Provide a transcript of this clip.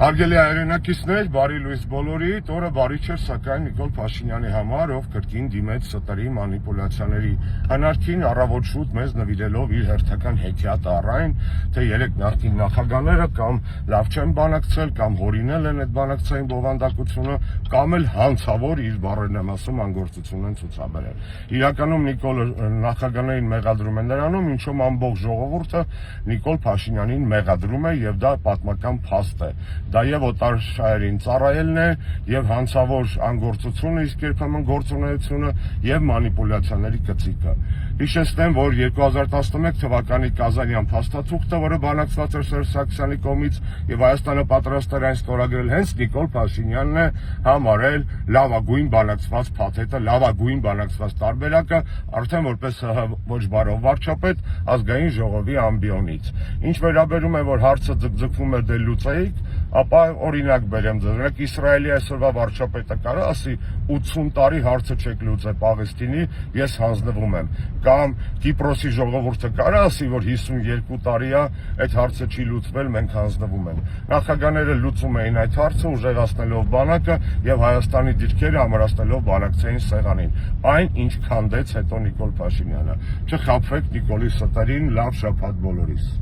Հարգելի հայրենակիցներ, բարի լույս բոլորիդ, օրը բարի չէր սակայն Նիկոլ Փաշինյանի համար, ով կրկին դիմեց ստերի մանիպուլյացիաների հնարքին, առավոտ շուտ մեզ նվիրելով իր հերթական հետիատը առայն, թե 3 նախկին նախագահները կամ լավ չեն բանակցել, կամ հորինել են այդ բանակցային բովանդակությունը, կամ էլ հանցավոր իր բառերն եմ ասում անգործություն են ցուցաբերել։ Իրականում Նիկոլը նախագահներին մեղադրում է նրանում, ինչում ամբողջ ժողովուրդը Նիկոլ Փաշինյանին մեղադրում է եւ դա պատմական փաստ է։ Դա եւ օտարշահերին ծառայելն է եւ հանցավոր անգործությունը, իսկ երբեմն գործունեությունը եւ մանիպուլյացիաների կծիկը։ Հիշեցնեմ, որ 2011 թվականի Կազանյան փաստաթուղթը, որը բանակցված էր Սերժ Սարգսյանի կողմից եւ Հայաստանը պատրաստ էր այն ստորագրել, հենց Նիկոլ Փաշինյանն է համարել լավագույն բանակցված փաթեթը, լավագույն բանակցված տարբերակը, արդեն որպես ոչ բարով վարչապետ ազգային ժողովի ամբիոնից։ Ինչ վերաբերում է, որ հարցը ձգձգվում է դե լուծեիք, ապա օրինակ բերեմ ձեզ, Իսրայելի այսօրվա վարչապետը կարա ասի 80 տարի հարցը չեք լուծել Պաղեստինի, ես հանձնվում եմ, կամ Կիպրոսի ժողովուրդը կարա ասի, որ 52 տարի է այդ հարցը չի լուծվել, մենք հանձնվում ենք։ Նախագահները լուծում էին այդ հարցը, ուժեղացնելով բանակը եւ Հայաստանի դիրքերը ամրացնելով բանակցային սեղանին, այն ինչ քանդեց հետո Նիկոլ Փաշինյանը։ Չխաբվեք Նիկոլի ստերին, լավ շաբաթ բոլորիս։